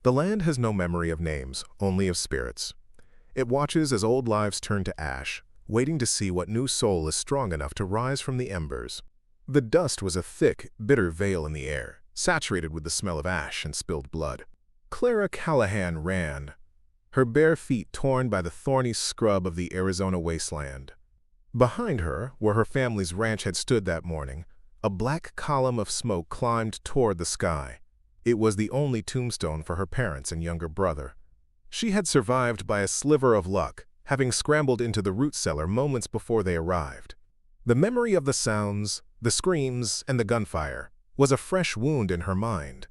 The land has no memory of names, only of spirits. It watches as old lives turn to ash, waiting to see what new soul is strong enough to rise from the embers. The dust was a thick, bitter veil in the air, saturated with the smell of ash and spilled blood. Clara Callahan ran, her bare feet torn by the thorny scrub of the Arizona wasteland. Behind her, where her family's ranch had stood that morning, a black column of smoke climbed toward the sky. It was the only tombstone for her parents and younger brother. She had survived by a sliver of luck, having scrambled into the root cellar moments before they arrived. The memory of the sounds, the screams, and the gunfire was a fresh wound in her mind.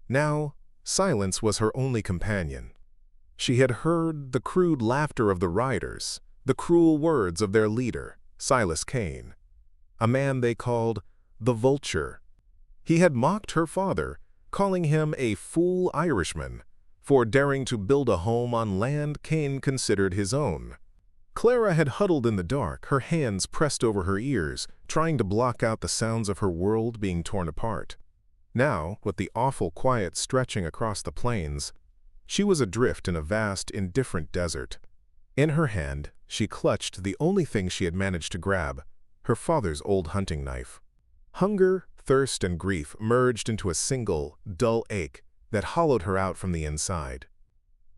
Now, silence was her only companion. She had heard the crude laughter of the riders, the cruel words of their leader, Silas Kane, a man they called the Vulture. He had mocked her father, calling him a fool Irishman for daring to build a home on land Kane considered his own. Clara had huddled in the dark, her hands pressed over her ears, trying to block out the sounds of her world being torn apart. Now, with the awful quiet stretching across the plains, she was adrift in a vast, indifferent desert. In her hand, she clutched the only thing she had managed to grab, her father's old hunting knife. Hunger, thirst, and grief merged into a single, dull ache that hollowed her out from the inside.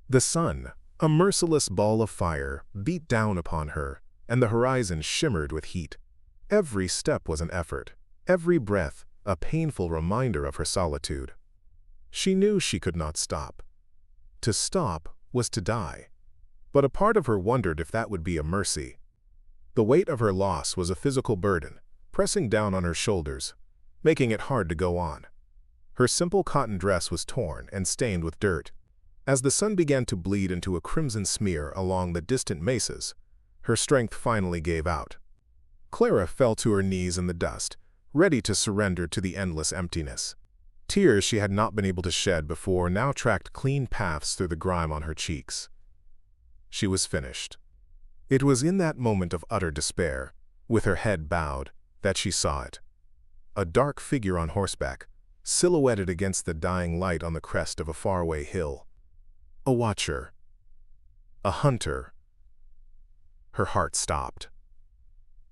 The sun, a merciless ball of fire, beat down upon her, and the horizon shimmered with heat. Every step was an effort, every breath a painful reminder of her solitude. She knew she could not stop. To stop was to die. But a part of her wondered if that would be a mercy. The weight of her loss was a physical burden, pressing down on her shoulders, making it hard to go on. Her simple cotton dress was torn and stained with dirt. As the sun began to bleed into a crimson smear along the distant mesas, her strength finally gave out. Clara fell to her knees in the dust, ready to surrender to the endless emptiness. Tears she had not been able to shed before now tracked clean paths through the grime on her cheeks. She was finished. It was in that moment of utter despair, with her head bowed, that she saw it. A dark figure on horseback, silhouetted against the dying light on the crest of a faraway hill. A watcher. A hunter. Her heart stopped.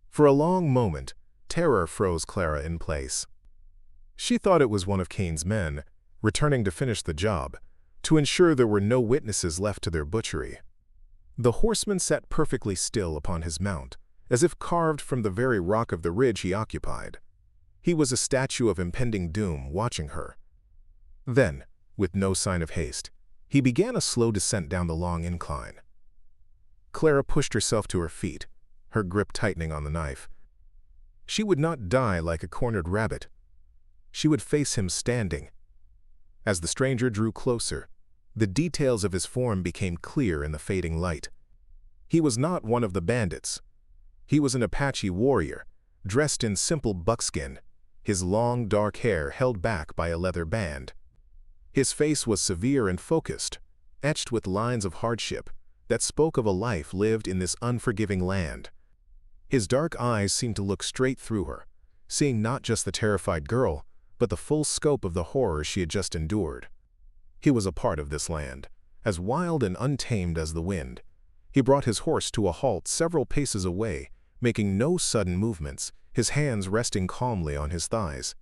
For a long moment, terror froze Clara in place. She thought it was one of Kane's men, returning to finish the job, to ensure there were no witnesses left to their butchery. The horseman sat perfectly still upon his mount, as if carved from the very rock of the ridge he occupied. He was a statue of impending doom watching her. Then, with no sign of haste, he began a slow descent down the long incline. Clara pushed herself to her feet, her grip tightening on the knife. She would not die like a cornered rabbit. She would face him standing. As the stranger drew closer, the details of his form became clear in the fading light. He was not one of the bandits. He was an Apache warrior, dressed in simple buckskin, his long dark hair held back by a leather band. His face was severe and focused, etched with lines of hardship that spoke of a life lived in this unforgiving land. His dark eyes seemed to look straight through her, seeing not just the terrified girl, but the full scope of the horror she had just endured. He was a part of this land, as wild and untamed as the wind. He brought his horse to a halt several paces away, making no sudden movements, his hands resting calmly on his thighs.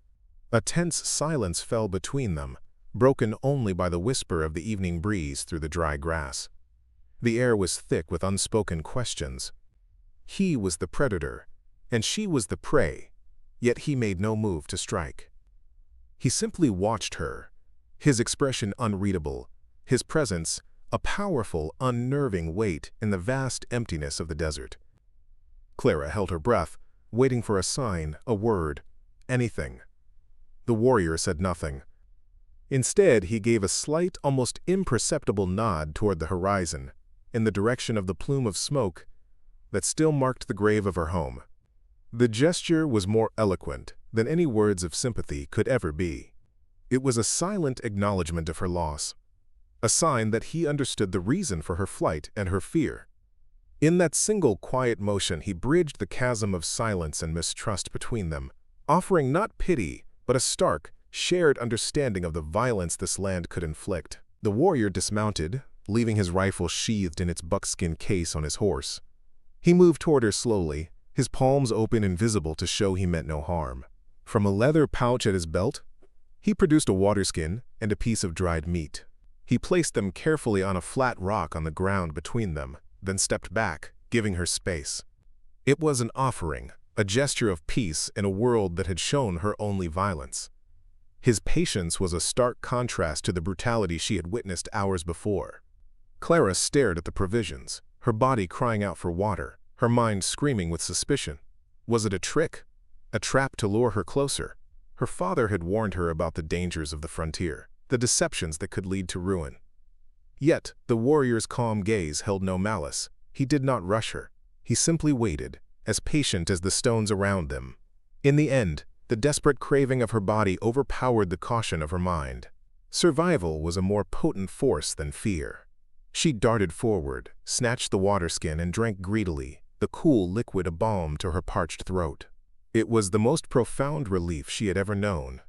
A tense silence fell between them, broken only by the whisper of the evening breeze through the dry grass. The air was thick with unspoken questions. He was the predator, and she was the prey, yet he made no move to strike. He simply watched her, his expression unreadable, his presence a powerful, unnerving weight in the vast emptiness of the desert. Clara held her breath, waiting for a sign, a word, anything. The warrior said nothing. Instead, he gave a slight, almost imperceptible nod toward the horizon, in the direction of the plume of smoke that still marked the grave of her home. The gesture was more eloquent than any words of sympathy could ever be. It was a silent acknowledgement of her loss, a sign that he understood the reason for her flight and her fear. In that single quiet motion, he bridged the chasm of silence and mistrust between them, offering not pity, but a stark, shared understanding of the violence this land could inflict. The warrior dismounted, leaving his rifle sheathed in its buckskin case on his horse. He moved toward her slowly, his palms open and visible to show he meant no harm. From a leather pouch at his belt, he produced a waterskin and a piece of dried meat. He placed them carefully on a flat rock on the ground between them, then stepped back, giving her space. It was an offering, a gesture of peace in a world that had shown her only violence. His patience was a stark contrast to the brutality she had witnessed hours before. Clara stared at the provisions, her body crying out for water, her mind screaming with suspicion. Was it a trick? A trap to lure her closer? Her father had warned her about the dangers of the frontier, the deceptions that could lead to ruin. Yet, the warrior's calm gaze held no malice. He did not rush her. He simply waited, as patient as the stones around them. In the end, the desperate craving of her body overpowered the caution of her mind. Survival was a more potent force than fear. She darted forward, snatched the waterskin and drank greedily, the cool liquid a balm to her parched throat. It was the most profound relief she had ever known.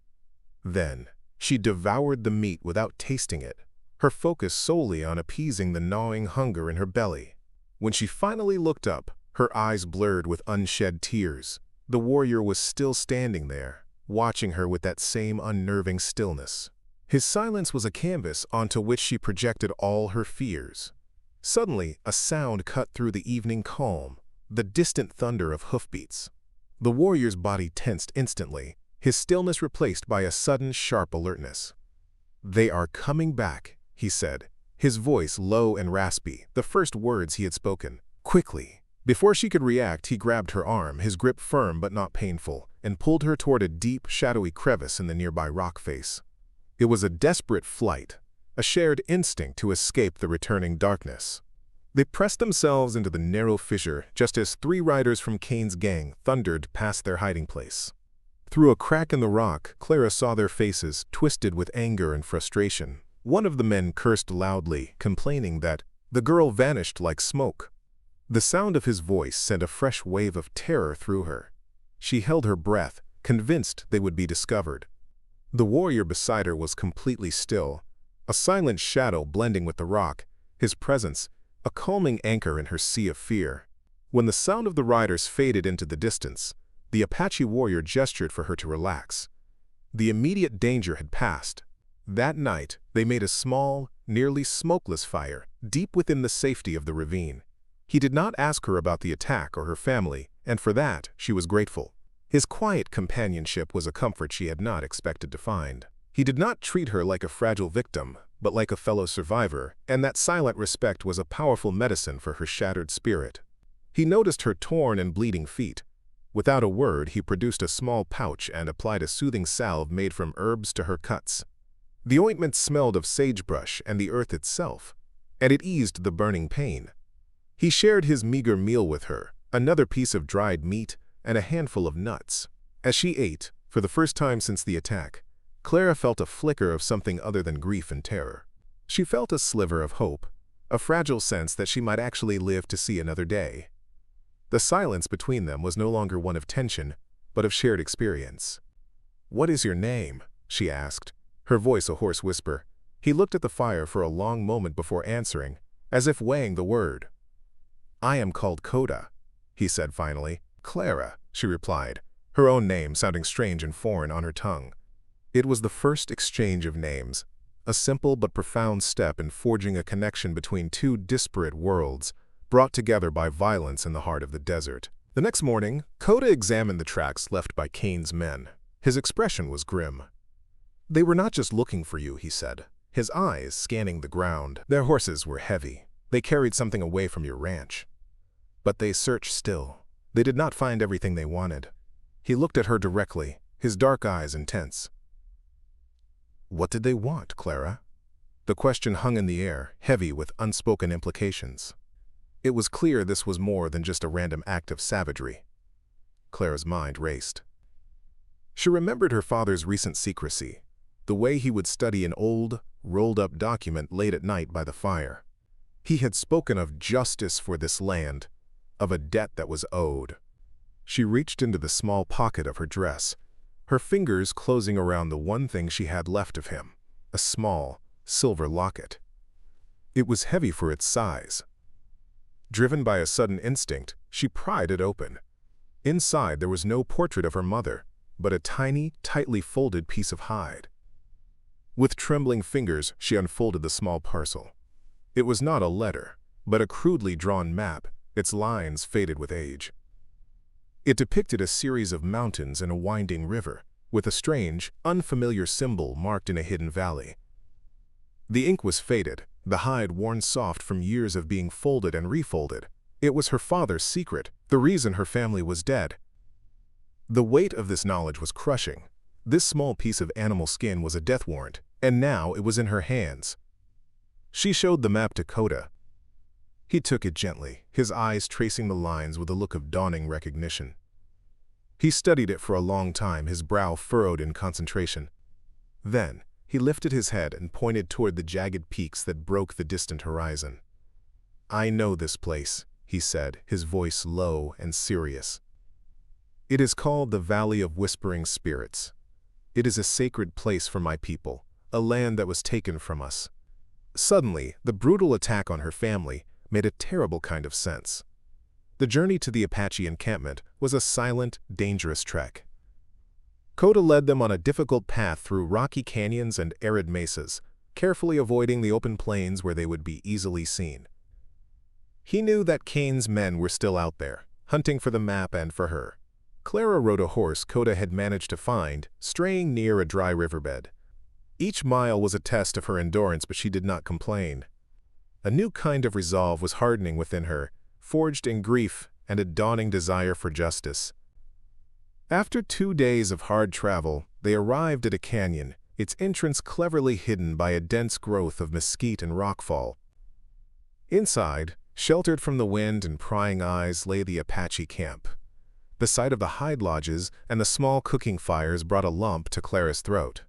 Then, she devoured the meat without tasting it, her focus solely on appeasing the gnawing hunger in her belly. When she finally looked up, her eyes blurred with unshed tears. The warrior was still standing there, watching her with that same unnerving stillness. His silence was a canvas onto which she projected all her fears. Suddenly, a sound cut through the evening calm, the distant thunder of hoofbeats. The warrior's body tensed instantly, his stillness replaced by a sudden, sharp alertness. "They are coming back," he said, his voice low and raspy, the first words he had spoken. Quickly. Before she could react, he grabbed her arm, his grip firm but not painful, and pulled her toward a deep, shadowy crevice in the nearby rock face. It was a desperate flight, a shared instinct to escape the returning darkness. They pressed themselves into the narrow fissure just as 3 riders from Kane's gang thundered past their hiding place. Through a crack in the rock, Clara saw their faces, twisted with anger and frustration. One of the men cursed loudly, complaining that the girl vanished like smoke. The sound of his voice sent a fresh wave of terror through her. She held her breath, convinced they would be discovered. The warrior beside her was completely still, a silent shadow blending with the rock, his presence a calming anchor in her sea of fear. When the sound of the riders faded into the distance, the Apache warrior gestured for her to relax. The immediate danger had passed. That night, they made a small, nearly smokeless fire, deep within the safety of the ravine. He did not ask her about the attack or her family, and for that, she was grateful. His quiet companionship was a comfort she had not expected to find. He did not treat her like a fragile victim, but like a fellow survivor, and that silent respect was a powerful medicine for her shattered spirit. He noticed her torn and bleeding feet. Without a word, he produced a small pouch and applied a soothing salve made from herbs to her cuts. The ointment smelled of sagebrush and the earth itself, and it eased the burning pain. He shared his meager meal with her, another piece of dried meat and a handful of nuts. As she ate, for the first time since the attack, Clara felt a flicker of something other than grief and terror. She felt a sliver of hope, a fragile sense that she might actually live to see another day. The silence between them was no longer one of tension, but of shared experience. "What is your name?" she asked, her voice a hoarse whisper. He looked at the fire for a long moment before answering, as if weighing the word. "I am called Coda," he said finally. "Clara," she replied, her own name sounding strange and foreign on her tongue. It was the first exchange of names, a simple but profound step in forging a connection between 2 disparate worlds, brought together by violence in the heart of the desert. The next morning, Coda examined the tracks left by Kane's men. His expression was grim. "They were not just looking for you," he said, his eyes scanning the ground. "Their horses were heavy. They carried something away from your ranch. But they searched still. They did not find everything they wanted." He looked at her directly, his dark eyes intense. "What did they want, Clara?" The question hung in the air, heavy with unspoken implications. It was clear this was more than just a random act of savagery. Clara's mind raced. She remembered her father's recent secrecy, the way he would study an old, rolled-up document late at night by the fire. He had spoken of justice for this land, of a debt that was owed. She reached into the small pocket of her dress, her fingers closing around the one thing she had left of him, a small, silver locket. It was heavy for its size. Driven by a sudden instinct, she pried it open. Inside there was no portrait of her mother, but a tiny, tightly folded piece of hide. With trembling fingers, she unfolded the small parcel. It was not a letter, but a crudely drawn map, its lines faded with age. It depicted a series of mountains and a winding river, with a strange, unfamiliar symbol marked in a hidden valley. The ink was faded, the hide worn soft from years of being folded and refolded. It was her father's secret, the reason her family was dead. The weight of this knowledge was crushing. This small piece of animal skin was a death warrant, and now it was in her hands. She showed the map to Koda. He took it gently, his eyes tracing the lines with a look of dawning recognition. He studied it for a long time, his brow furrowed in concentration. Then, he lifted his head and pointed toward the jagged peaks that broke the distant horizon. "I know this place," he said, his voice low and serious. "It is called the Valley of Whispering Spirits. It is a sacred place for my people, a land that was taken from us." Suddenly, the brutal attack on her family made a terrible kind of sense. The journey to the Apache encampment was a silent, dangerous trek. Koda led them on a difficult path through rocky canyons and arid mesas, carefully avoiding the open plains where they would be easily seen. He knew that Kane's men were still out there, hunting for the map and for her. Clara rode a horse Koda had managed to find, straying near a dry riverbed. Each mile was a test of her endurance, but she did not complain. A new kind of resolve was hardening within her, forged in grief and a dawning desire for justice. After 2 days of hard travel, they arrived at a canyon, its entrance cleverly hidden by a dense growth of mesquite and rockfall. Inside, sheltered from the wind and prying eyes, lay the Apache camp. The sight of the hide lodges and the small cooking fires brought a lump to Clara's throat.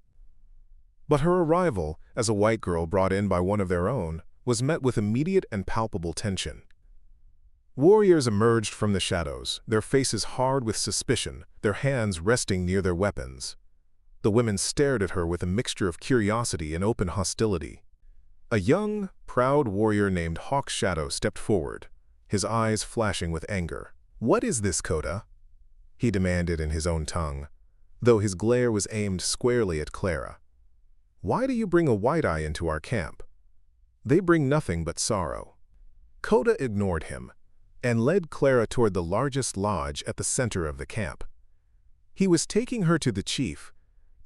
But her arrival, as a white girl brought in by one of their own, was met with immediate and palpable tension. Warriors emerged from the shadows, their faces hard with suspicion, their hands resting near their weapons. The women stared at her with a mixture of curiosity and open hostility. A young, proud warrior named Hawk Shadow stepped forward, his eyes flashing with anger. "What is this, Koda?" he demanded in his own tongue, though his glare was aimed squarely at Clara. "Why do you bring a white eye into our camp? They bring nothing but sorrow." Koda ignored him and led Clara toward the largest lodge at the center of the camp. He was taking her to the chief,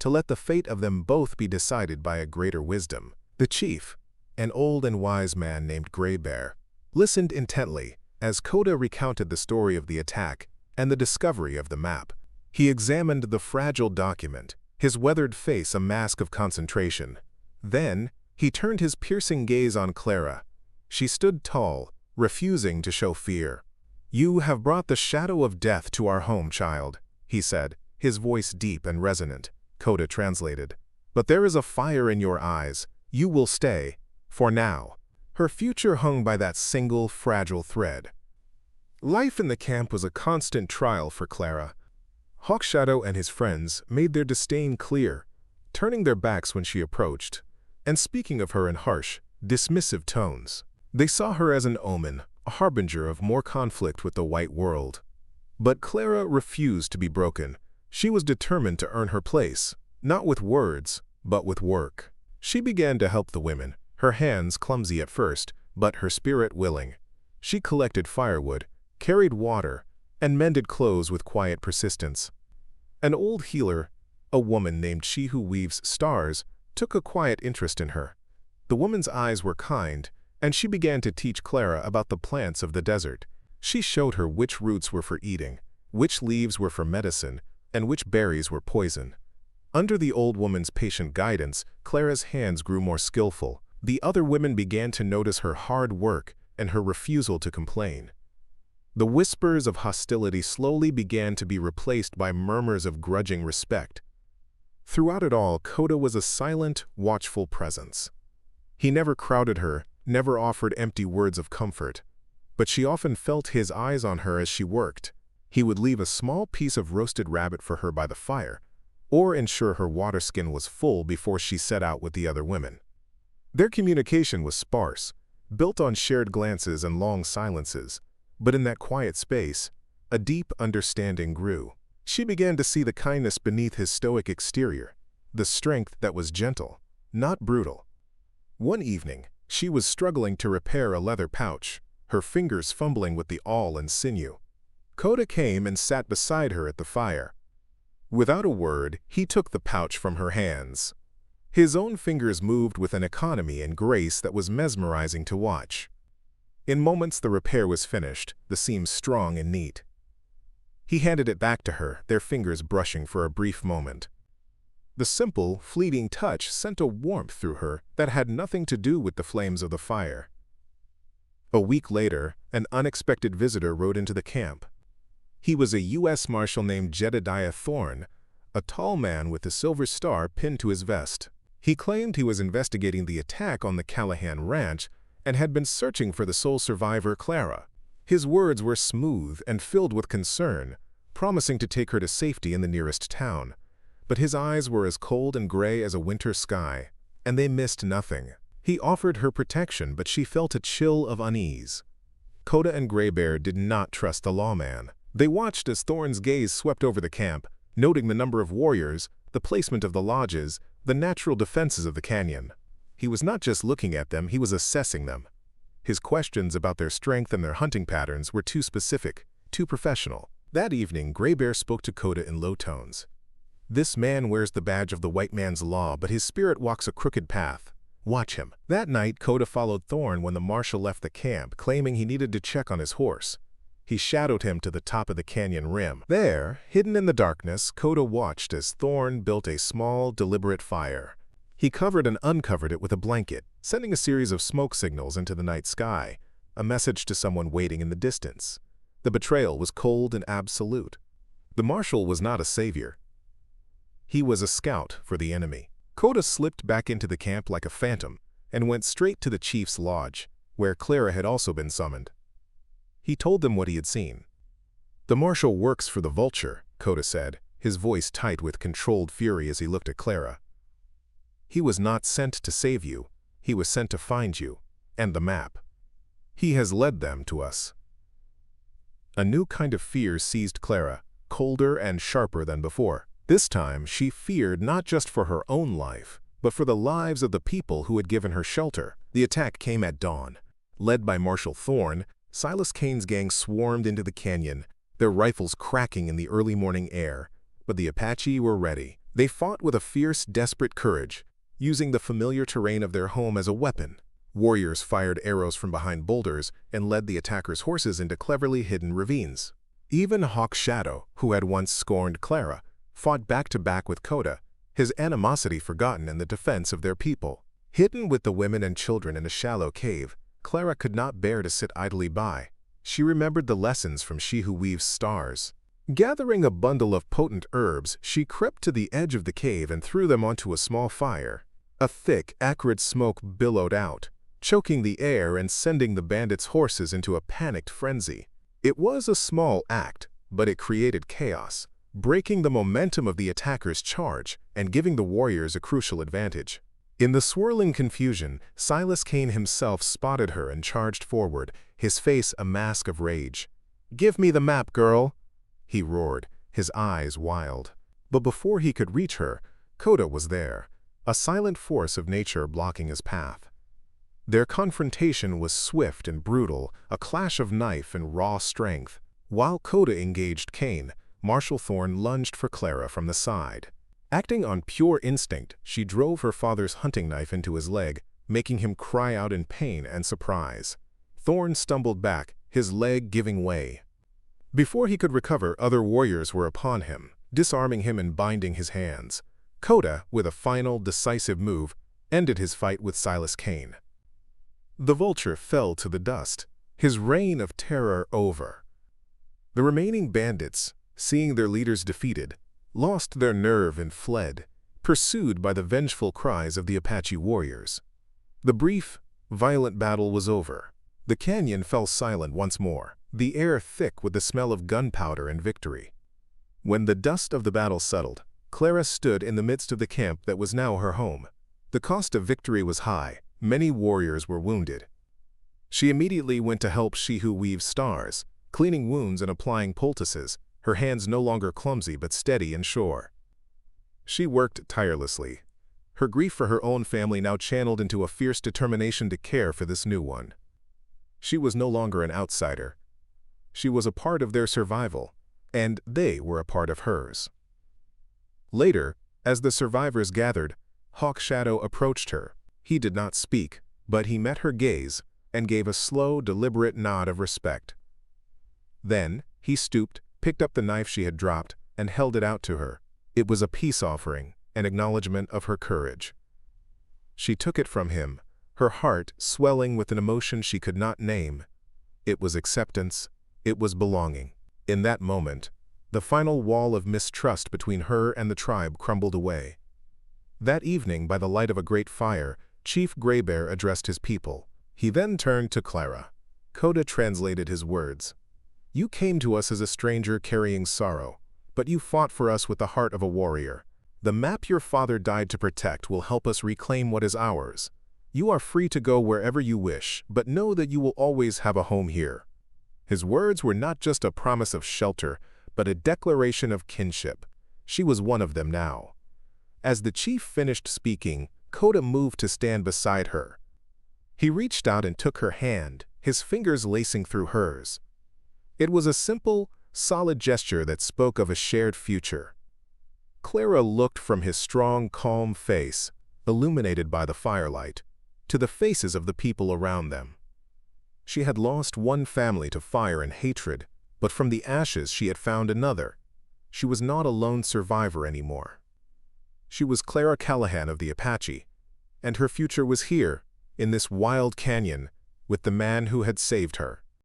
to let the fate of them both be decided by a greater wisdom. The chief, an old and wise man named Gray Bear, listened intently as Koda recounted the story of the attack and the discovery of the map. He examined the fragile document, his weathered face a mask of concentration. Then, he turned his piercing gaze on Clara. She stood tall, refusing to show fear. "You have brought the shadow of death to our home, child," he said, his voice deep and resonant. Koda translated. "But there is a fire in your eyes. You will stay, for now." Her future hung by that single, fragile thread. Life in the camp was a constant trial for Clara. Hawkshadow and his friends made their disdain clear, turning their backs when she approached, and speaking of her in harsh, dismissive tones. They saw her as an omen, a harbinger of more conflict with the white world. But Clara refused to be broken. She was determined to earn her place, not with words, but with work. She began to help the women, her hands clumsy at first, but her spirit willing. She collected firewood, carried water, and mended clothes with quiet persistence. An old healer, a woman named She Who Weaves Stars, took a quiet interest in her. The woman's eyes were kind, and she began to teach Clara about the plants of the desert. She showed her which roots were for eating, which leaves were for medicine, and which berries were poison. Under the old woman's patient guidance, Clara's hands grew more skillful. The other women began to notice her hard work and her refusal to complain. The whispers of hostility slowly began to be replaced by murmurs of grudging respect. Throughout it all, Koda was a silent, watchful presence. He never crowded her, never offered empty words of comfort, but she often felt his eyes on her as she worked. He would leave a small piece of roasted rabbit for her by the fire, or ensure her water skin was full before she set out with the other women. Their communication was sparse, built on shared glances and long silences, but in that quiet space, a deep understanding grew. She began to see the kindness beneath his stoic exterior, the strength that was gentle, not brutal. One evening, she was struggling to repair a leather pouch, her fingers fumbling with the awl and sinew. Kota came and sat beside her at the fire. Without a word, he took the pouch from her hands. His own fingers moved with an economy and grace that was mesmerizing to watch. In moments the repair was finished, the seams strong and neat. He handed it back to her, their fingers brushing for a brief moment. The simple, fleeting touch sent a warmth through her that had nothing to do with the flames of the fire. A week later, an unexpected visitor rode into the camp. He was a U.S. Marshal named Jedediah Thorne, a tall man with a silver star pinned to his vest. He claimed he was investigating the attack on the Callahan Ranch and had been searching for the sole survivor, Clara. His words were smooth and filled with concern, promising to take her to safety in the nearest town. But his eyes were as cold and gray as a winter sky, and they missed nothing. He offered her protection, but she felt a chill of unease. Kota and Gray Bear did not trust the lawman. They watched as Thorne's gaze swept over the camp, noting the number of warriors, the placement of the lodges, the natural defenses of the canyon. He was not just looking at them, he was assessing them. His questions about their strength and their hunting patterns were too specific, too professional. That evening, Gray Bear spoke to Kota in low tones. "This man wears the badge of the white man's law, but his spirit walks a crooked path. Watch him." That night, Kota followed Thorne when the marshal left the camp, claiming he needed to check on his horse. He shadowed him to the top of the canyon rim. There, hidden in the darkness, Kota watched as Thorne built a small, deliberate fire. He covered and uncovered it with a blanket, sending a series of smoke signals into the night sky, a message to someone waiting in the distance. The betrayal was cold and absolute. The marshal was not a savior. He was a scout for the enemy. Kota slipped back into the camp like a phantom and went straight to the chief's lodge, where Clara had also been summoned. He told them what he had seen. "The marshal works for the vulture," Kota said, his voice tight with controlled fury as he looked at Clara. "He was not sent to save you. He was sent to find you, and the map. He has led them to us." A new kind of fear seized Clara, colder and sharper than before. This time, she feared not just for her own life, but for the lives of the people who had given her shelter. The attack came at dawn. Led by Marshal Thorne, Silas Kane's gang swarmed into the canyon, their rifles cracking in the early morning air. But the Apache were ready. They fought with a fierce, desperate courage, using the familiar terrain of their home as a weapon. Warriors fired arrows from behind boulders and led the attackers' horses into cleverly hidden ravines. Even Hawk Shadow, who had once scorned Clara, fought back-to-back with Kota, his animosity forgotten in the defense of their people. Hidden with the women and children in a shallow cave, Clara could not bear to sit idly by. She remembered the lessons from She Who Weaves Stars. Gathering a bundle of potent herbs, she crept to the edge of the cave and threw them onto a small fire. A thick, acrid smoke billowed out, choking the air and sending the bandits' horses into a panicked frenzy. It was a small act, but it created chaos, breaking the momentum of the attackers' charge and giving the warriors a crucial advantage. In the swirling confusion, Silas Kane himself spotted her and charged forward, his face a mask of rage. "Give me the map, girl!" he roared, his eyes wild. But before he could reach her, Kota was there, a silent force of nature blocking his path. Their confrontation was swift and brutal, a clash of knife and raw strength. While Kota engaged Kane, Marshal Thorne lunged for Clara from the side. Acting on pure instinct, she drove her father's hunting knife into his leg, making him cry out in pain and surprise. Thorne stumbled back, his leg giving way. Before he could recover, other warriors were upon him, disarming him and binding his hands. Kota, with a final, decisive move, ended his fight with Silas Kane. The vulture fell to the dust, his reign of terror over. The remaining bandits, seeing their leaders defeated, lost their nerve and fled, pursued by the vengeful cries of the Apache warriors. The brief, violent battle was over. The canyon fell silent once more, the air thick with the smell of gunpowder and victory. When the dust of the battle settled, Clara stood in the midst of the camp that was now her home. The cost of victory was high, Many warriors were wounded. She immediately went to help she who weaves stars, cleaning wounds and applying poultices, her hands no longer clumsy but steady and sure. She worked tirelessly, her grief for her own family now channeled into a fierce determination to care for this new one. She was no longer an outsider. She was a part of their survival, and they were a part of hers. Later, as the survivors gathered, Hawk Shadow approached her. He did not speak, but he met her gaze and gave a slow, deliberate nod of respect. Then, he stooped, picked up the knife she had dropped, and held it out to her. It was a peace offering, an acknowledgement of her courage. She took it from him, her heart swelling with an emotion she could not name. It was acceptance, it was belonging. In that moment, the final wall of mistrust between her and the tribe crumbled away. That evening, by the light of a great fire, Chief Greybear addressed his people. He then turned to Clara. Coda translated his words. "You came to us as a stranger carrying sorrow, but you fought for us with the heart of a warrior. The map your father died to protect will help us reclaim what is ours. You are free to go wherever you wish, but know that you will always have a home here." His words were not just a promise of shelter, but a declaration of kinship. She was one of them now. As the chief finished speaking, Coda moved to stand beside her. He reached out and took her hand, his fingers lacing through hers. It was a simple, solid gesture that spoke of a shared future. Clara looked from his strong, calm face, illuminated by the firelight, to the faces of the people around them. She had lost one family to fire and hatred, but from the ashes she had found another. She was not a lone survivor anymore. She was Clara Callahan of the Apache, and her future was here, in this wild canyon, with the man who had saved her.